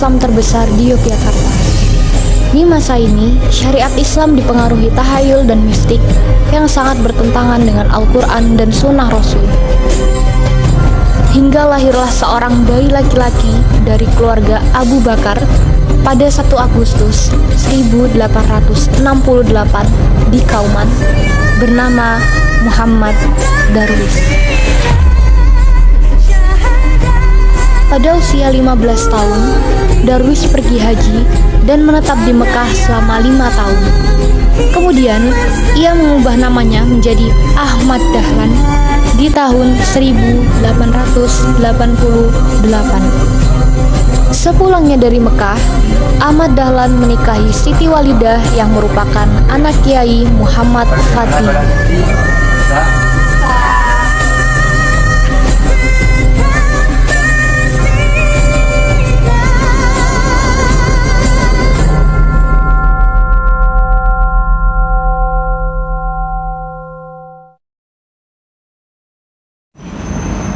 Islam terbesar di Yogyakarta. Di masa ini, syariat Islam dipengaruhi tahayul dan mistik yang sangat bertentangan dengan Al-Quran dan Sunnah Rasul. Hingga lahirlah seorang bayi laki-laki dari keluarga Abu Bakar pada 1 Agustus 1868 di Kauman, bernama Muhammad Darwis. Pada usia 15 tahun, Darwis pergi haji dan menetap di Mekah selama 5 tahun. Kemudian, ia mengubah namanya menjadi Ahmad Dahlan di tahun 1888. Sepulangnya dari Mekah, Ahmad Dahlan menikahi Siti Walidah yang merupakan anak Kiai Muhammad Fatih.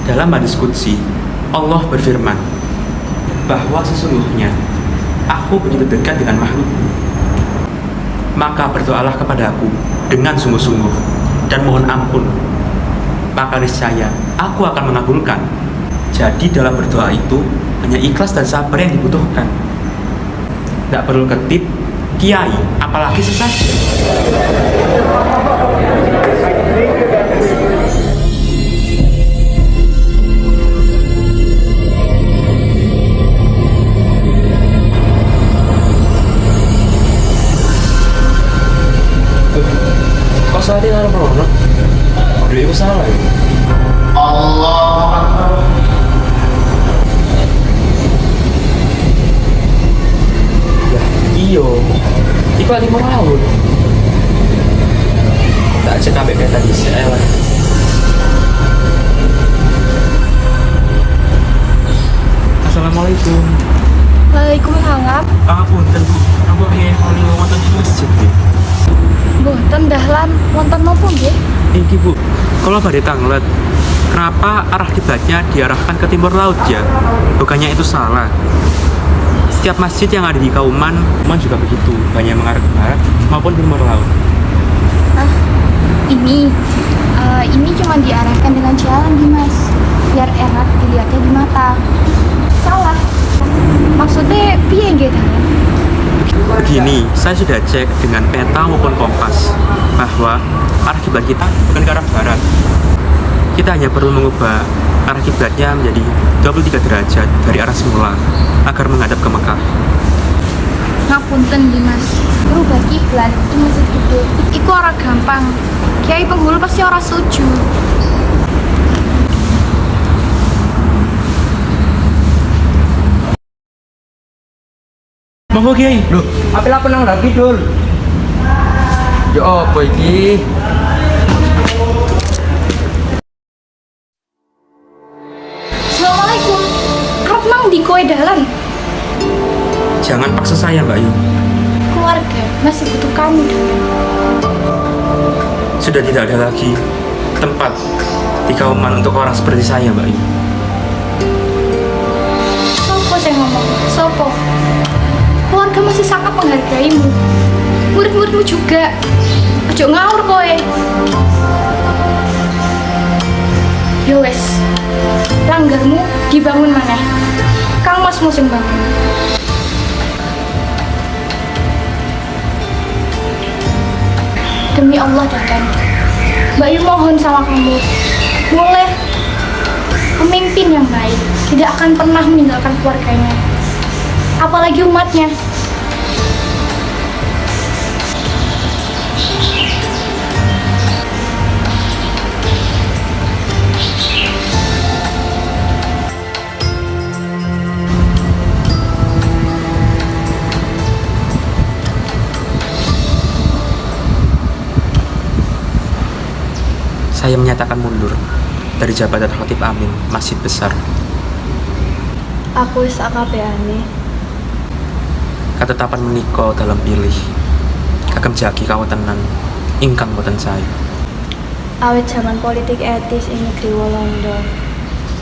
Dalam hadis qudsi, Allah berfirman bahwa sesungguhnya aku begitu dekat dengan makhlukku. Maka berdoalah kepadaku dengan sungguh-sungguh dan mohon ampun. Maka niscaya aku akan mengabulkan. Jadi dalam berdoa itu hanya ikhlas dan sabar yang dibutuhkan. Tidak perlu ketip, kiai, apalagi sesaji. Tadi ngarep rono. Udah itu salah ya. Allah Akbar. Ya, iyo. Iku lagi mau laut. Tak cek kabeh kayak tadi saya. Assalamualaikum. Waalaikumsalam. Punten Bu. Aku pengen mali wonten di masjid. Boten Dahlan, wonten nopo nggih? Iki Bu, kalau badhe tanglet, kenapa arah kiblatnya diarahkan ke timur laut ya? Bukannya itu salah. Setiap masjid yang ada di Kauman juga begitu, banyak mengarah ke barat maupun timur laut. Ini cuma diarahkan dengan jalan Dimas, biar enak dilihatnya di mata. Salah. Maksudnya piye nggih Dahlan? Begini, saya sudah cek dengan peta maupun kompas bahwa arah kiblat kita bukan ke arah barat. Kita hanya perlu mengubah arah kiblatnya menjadi 23 derajat dari arah semula agar menghadap ke Mekah. Ngapunten Dimas, berubah kiblat di masjid gede iku ora gampang. Kiai penghulu pasti ora setuju. Monggo Kiai. Loh, apa nang lagi dul? Ya apa iki? Assalamualaikum. Arep nang ndi kowe Dahlan? Jangan paksa saya Mbak Yu. Keluarga masih butuh kamu Dahlan. Sudah tidak ada lagi tempat di Kauman untuk orang seperti saya Mbak Yu. Sopo sing ngomong? Sopo? Keluarga masih sangat menghargaimu. Murid-muridmu juga. Ojo ngawur kowe. Yo wes. Langgarmu dibangun maneh. Kang Masmu sing bangun. Demi Allah Dahlan, Mbak Yu mohon sama kamu, boleh pemimpin yang baik tidak akan pernah meninggalkan keluarganya, apalagi umatnya. Saya menyatakan mundur dari jabatan Khatib Amin Masjid Besar. Aku wis akabehane. Ketetapan menika dalam pilih kagem jagi kawetenan ingkang boten sae. Awit zaman politik etis ing negeri Walanda,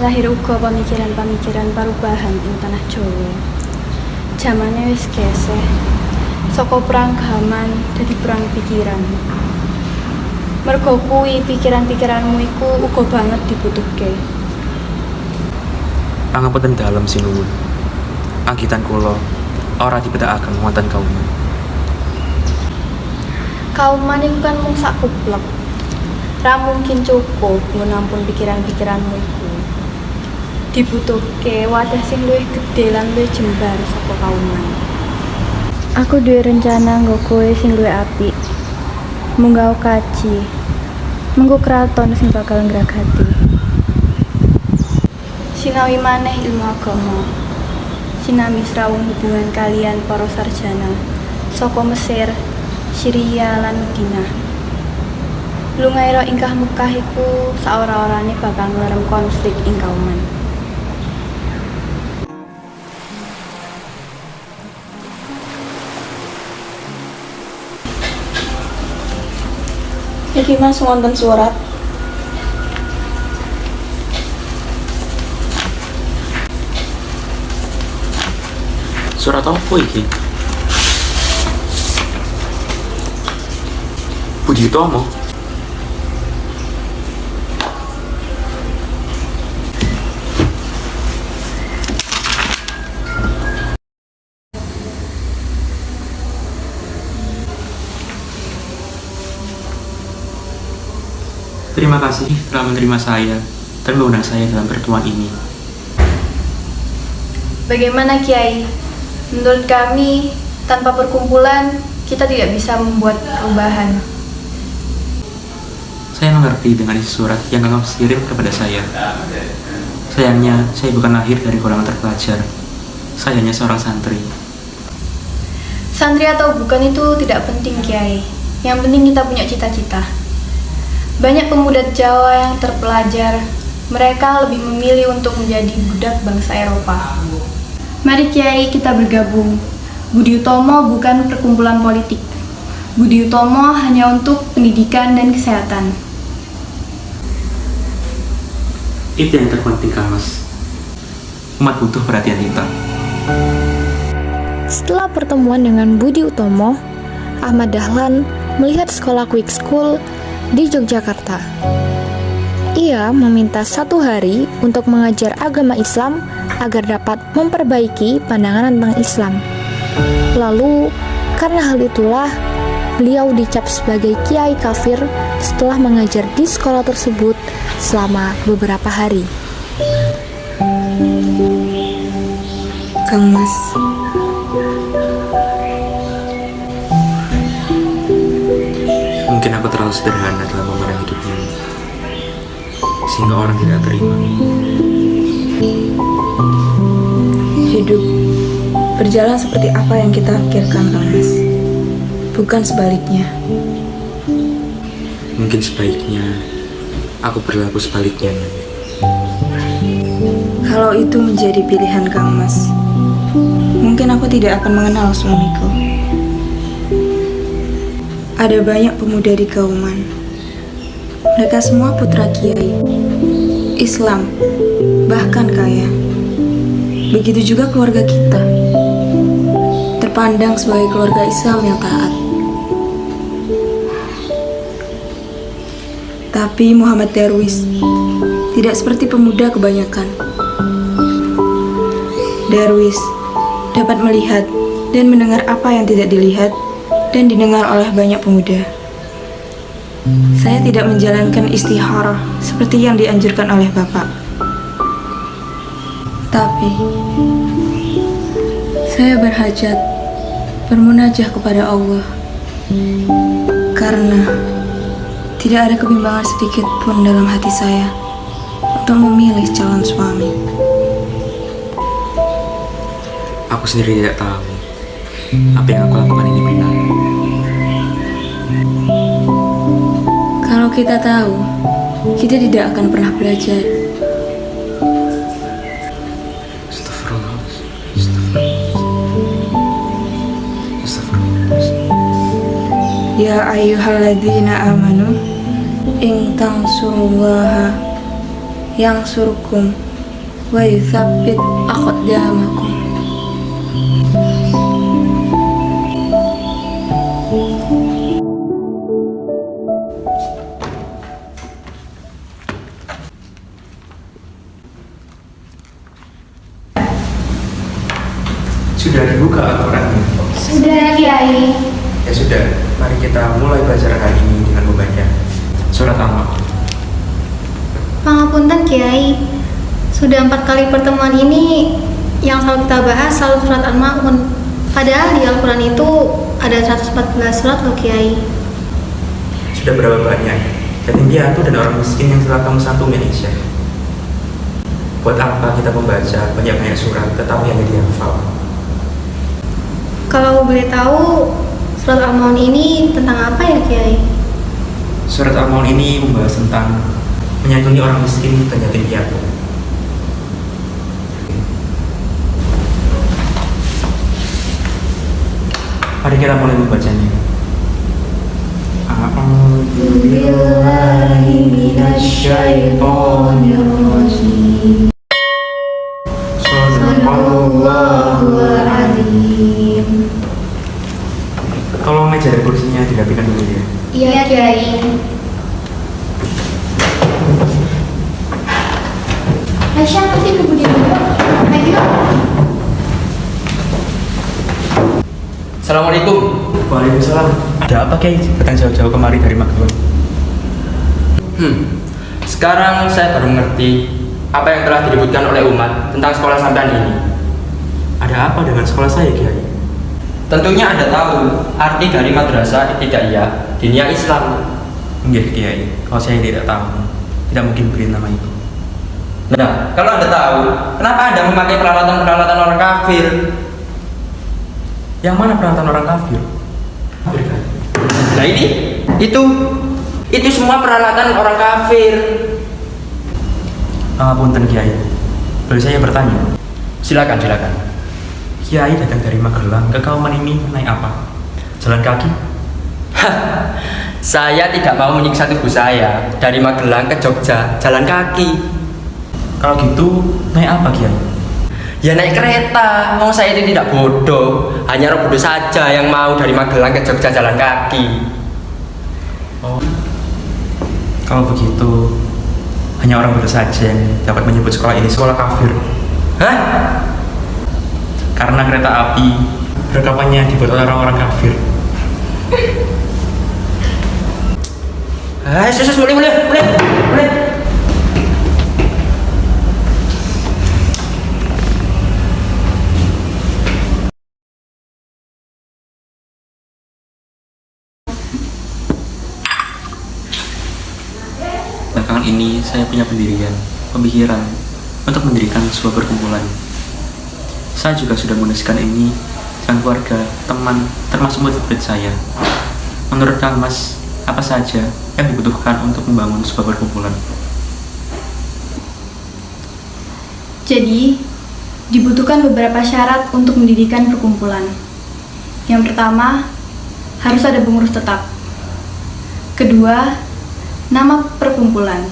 lahir uga pamikiran-pamikiran perubahan ing tanah Jawa. zamane wis geseh. Saka perang gaman dadi perang pikiran. Mergo kuwi pikiran-pikiranmu iku uga banget dibutuhke. Pangapunten dalem sinuwun. Anggitan kula ora dibedakaken wonten kauman. Kauman iku kan mung sak kuplek. Ra mungkin cukup menampung pikiran-pikiranmu iku. Dibutuhke wadah sing luwih gedhe lan luwih jembar saka kauman. Aku duwe rencana nggo kowe sing luwih apik. Munggah kaji. Mengko kraton sing bakal ngragati. Sinawi maneh ilmu agama. Sinami srawung hubungan kalian para sarjana saka Mesir, Syria lan Madinah. Lungaira ingkah Mekah iku saora-orane bakal ngelarem konflik ing kauman. Iki Mas wonten surat. Surat apa iki? Budi Utomo. Terima kasih telah menerima saya dan mengundang saya dalam pertemuan ini. Bagaimana Kiai? Menurut kami, tanpa perkumpulan, kita tidak bisa membuat perubahan. Saya mengerti dengan isi surat yang Kakang kirim kepada saya. Sayangnya, saya bukan lahir dari golongan terpelajar. Saya hanya seorang santri. Santri atau bukan itu tidak penting Kiai. Yang penting kita punya cita-cita. Banyak pemuda Jawa yang terpelajar. Mereka lebih memilih untuk menjadi budak bangsa Eropa. Mari Kiai kita bergabung. Budi Utomo bukan perkumpulan politik. Budi Utomo hanya untuk pendidikan dan kesehatan. Itu yang terpenting, Kang Mas. Umat butuh perhatian kita. Setelah pertemuan dengan Budi Utomo, Ahmad Dahlan melihat sekolah Quick School di Yogyakarta. Ia meminta 1 hari untuk mengajar agama Islam agar dapat memperbaiki pandangan tentang Islam. Lalu, karena hal itulah, beliau dicap sebagai kiai kafir setelah mengajar di sekolah tersebut selama beberapa hari. Kang Mas, Mungkin aku terlalu sederhana dalam memandang hidupnya, sehingga orang tidak terima. hidup berjalan seperti apa yang kita pikirkan, Kang Mas. Bukan sebaliknya. Mungkin sebaiknya aku berlaku sebaliknya. Kalau itu menjadi pilihan Kang Mas, mungkin aku tidak akan mengenal suamiku. Ada banyak pemuda di Kauman. Mereka semua putra kiai, Islam, bahkan kaya. Begitu juga keluarga kita, terpandang sebagai keluarga Islam yang taat. Tapi Muhammad Darwis tidak seperti pemuda kebanyakan. Darwis dapat melihat dan mendengar apa yang tidak dilihat dan didengar oleh banyak pemuda. Saya tidak menjalankan istikharah seperti yang dianjurkan oleh Bapak. Tapi saya berhajat, bermunajah kepada Allah, karena tidak ada kebimbangan sedikit pun dalam hati saya untuk memilih calon suami. Aku sendiri tidak tahu apa yang aku lakukan ini benar. Kalau kita tahu, kita tidak akan pernah belajar. Astagfirullah. Astagfirullah. Ya ayyuhalladzina amanu in tansurullaha yansurkum wa yutsabbit aqdamakum. Sudah dibuka Al-Qurannya? Sudah, Kiai. Ya sudah, mari kita mulai belajar hari ini dengan membaca surat Al-Ma'un. Pangapunten, Kiai. Sudah 4 kali pertemuan ini yang selalu kita bahas selalu surat Al-Ma'un. Padahal di Al-Quran itu ada 114 surat loh, Kiai. Sudah berapa banyak yatim piatu dan orang miskin yang telah kamu santuni, Aisyah? Buat apa kita membaca banyak-banyak surat tetapi yang dihafal? Kalau boleh tahu, surat Al-Ma'un ini tentang apa ya, Kiai? Surat Al-Ma'un ini membahas tentang menyantuni orang miskin dan yatim piatu. Mari kita mulai membacanya. A'udzu billahi minasyaitonir rajim. Shadaqallahul adzim. Tolong meja dan kursinya dirapikan dulu ya. Iya, Kiai. Aisyah, nanti kemudian ayo. Assalamualaikum. Waalaikumsalam. Ada apa, Kiai? Datang jauh-jauh kemari dari Magelang. Sekarang saya baru mengerti apa yang telah diributkan oleh umat tentang sekolah sampean ini. Ada apa dengan sekolah saya, Kiai? Tentunya Anda tahu arti dari madrasah ibtidaiyah diniyah Islam. Enggak, Kiai. Kalau saya tidak tahu, tidak mungkin beri nama itu. Nah, kalau Anda tahu, kenapa Anda memakai peralatan-peralatan orang kafir? Yang mana peralatan orang kafir? Kafir kan? Nah ini, itu semua peralatan orang kafir. Pangapunten, Kiai. Boleh saya bertanya? Silakan. Kiai datang dari Magelang ke Kauman ini naik apa? Jalan kaki? Saya tidak mau menyiksa tubuh saya dari Magelang ke Jogja jalan kaki. Kalau gitu, naik apa, Kiai? Ya naik kereta. Mau saya itu tidak bodoh. Hanya orang bodoh saja yang mau dari Magelang ke Jogja jalan kaki. Oh. Kalau begitu, hanya orang bodoh saja yang dapat menyebut sekolah ini sekolah kafir. Hah? Karena kereta api rekamannya dibuat oleh orang-orang kafir. Sus, boleh. Belakangan ini saya punya pemikiran untuk mendirikan sebuah perkumpulan. Saya juga sudah menuliskan ini dengan keluarga, teman, termasuk murid-murid saya. Menurut Kang Mas, apa saja yang dibutuhkan untuk membangun sebuah perkumpulan? Jadi, dibutuhkan beberapa syarat untuk mendirikan perkumpulan. Yang pertama, harus ada pengurus tetap. Kedua, nama perkumpulan.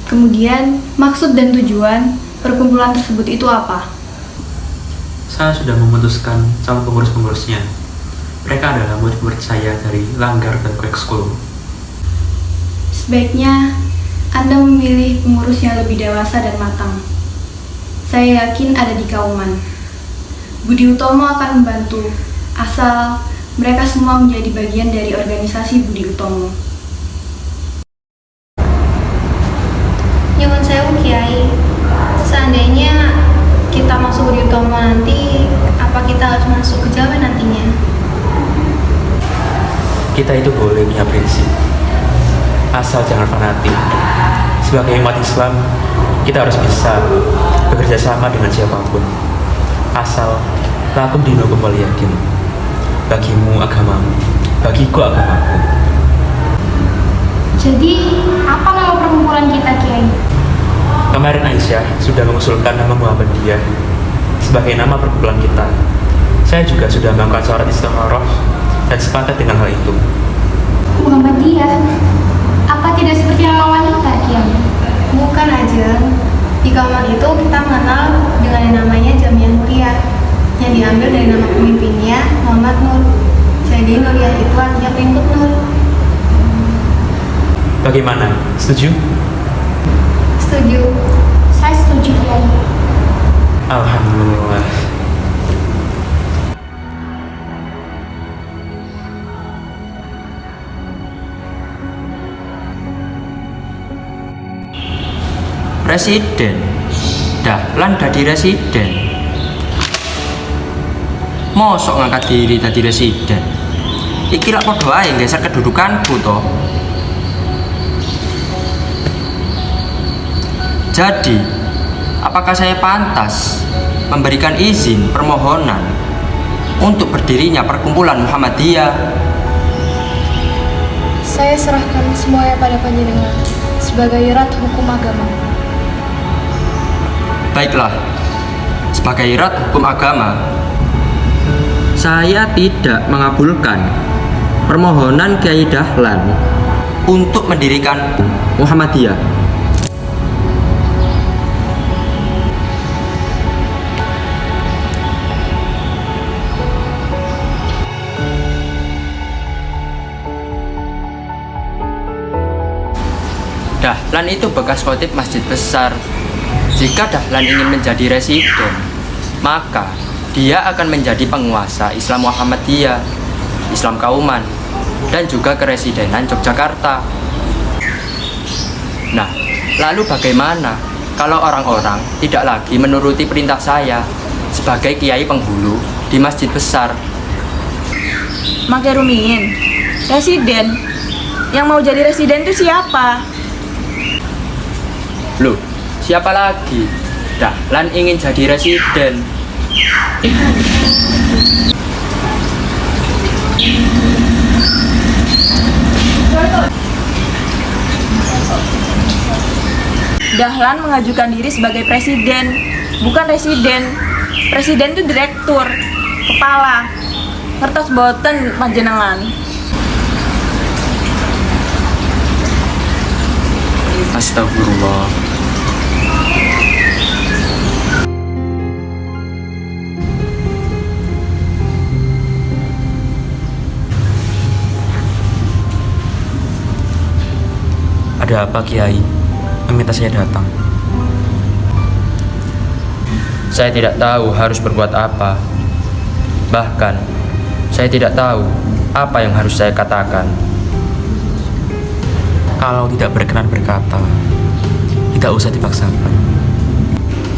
Kemudian, maksud dan tujuan perkumpulan tersebut itu apa? Saya sudah memutuskan calon pengurus-pengurusnya. Mereka adalah murid-murid saya dari Langgar dan Quake School. Sebaiknya Anda memilih pengurus yang lebih dewasa dan matang. Saya yakin ada di Kauman. Budi Utomo akan membantu, asal mereka semua menjadi bagian dari organisasi Budi Utomo. Nyuwun sewu, Kiai. Seandainya kita masuk Budi Utomo nanti, apa kita harus masuk ke Jawa nantinya? Kita itu boleh punya prinsip, asal jangan fanatik. Sebagai umat Islam, kita harus bisa bekerja sama dengan siapapun, asal lakum dinukum waliyakin. Bagimu agamamu, bagiku agamaku. Jadi, apa nama perkumpulan kita, Kiai? Kemarin Aisyah sudah mengusulkan nama Muhammadiyah sebagai nama perkumpulan kita. Saya juga sudah melakukan syarat istikharah dan sepakat dengan hal itu. Muhammadiyah? Apa tidak seperti nama wanita, Kiai? Bukan aja. Di Kauman itu kita mengenal dengan yang namanya Jamiah Nuriyah, yang diambil dari nama pemimpinnya Muhammad Nur. Jadi Nuriyah itu artinya pengikut Nur. Bagaimana? Setuju? Setuju. Saya setuju, Kiai. Alhamdulillah. Residen. Dahlan dadi residen. Mosok ngangkat diri dadi residen. Iki lak padha ae geser kedudukanku to. Jadi, apakah saya pantas memberikan izin permohonan untuk berdirinya perkumpulan Muhammadiyah? Saya serahkan semuanya pada panjenengan sebagai rat hukum agama. Baiklah, sebagai rat hukum agama, saya tidak mengabulkan permohonan Kiai Dahlan untuk mendirikan Muhammadiyah. Dahlan itu bekas khotib masjid besar. Jika Dahlan ingin menjadi residen, maka dia akan menjadi penguasa Islam Muhammadiyah, Islam Kauman, dan juga keresidenan Yogyakarta. Nah, lalu bagaimana kalau orang-orang tidak lagi menuruti perintah saya sebagai kiai penghulu di masjid besar? Makai rumiin. Residen. Yang mau jadi residen itu siapa? Loh, siapa lagi? Dahlan ingin jadi residen. Dahlan mengajukan diri sebagai presiden, bukan residen. Presiden itu direktur, kepala. Ngertos boten panjenengan. Astagfirullah. Ada apa Kiai? Meminta saya datang. Saya tidak tahu harus berbuat apa. Bahkan, saya tidak tahu apa yang harus saya katakan. Kalau tidak berkenan berkata, tidak usah dipaksakan.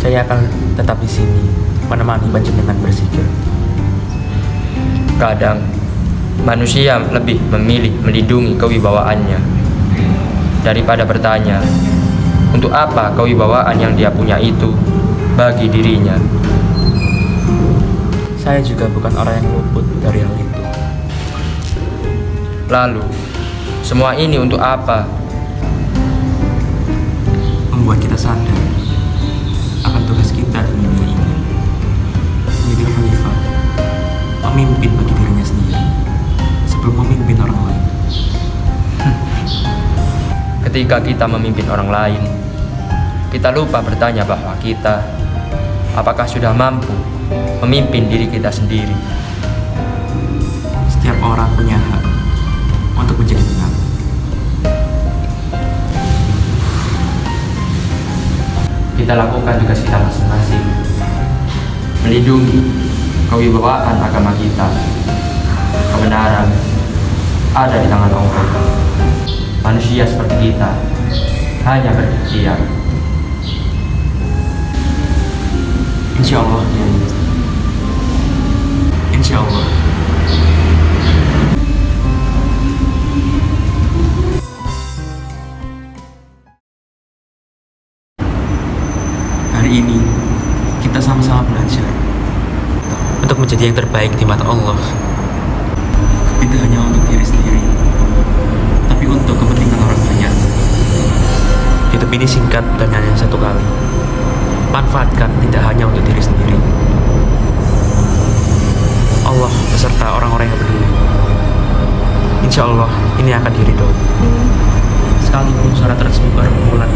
Saya akan tetap di sini menemani panjenengan berzikir. Kadang, manusia lebih memilih melindungi kewibawaannya daripada bertanya, untuk apa kewibawaan yang dia punya itu bagi dirinya. Saya juga bukan orang yang luput dari hal itu. Lalu, semua ini untuk apa? Membuat kita sadar akan tugas kita di dunia ini. Menjadi khalifah, memimpin bagi dirinya sendiri sebelum memimpin orang lain. Ketika kita memimpin orang lain, kita lupa bertanya bahwa kita apakah sudah mampu memimpin diri kita sendiri. Setiap orang punya hak untuk menjadi benar. Kita lakukan tugas kita masing-masing, melindungi kewibawaan agama kita. Kebenaran ada di tangan Allah. Manusia seperti kita hanya berikhtiar. Insya Allah, Kiai. Insya Allah. Hari ini kita sama-sama belajar untuk menjadi yang terbaik di mata Allah. Tidak hanya untuk diri sendiri, tapi untuk kepentingan orang banyak. Hidup ini singkat dan hanya satu kali. Manfaatkan tidak hanya untuk diri sendiri. Allah beserta orang-orang yang peduli. Insya Allah ini akan diridhoi. Sekalipun syarat resmi perkumpulan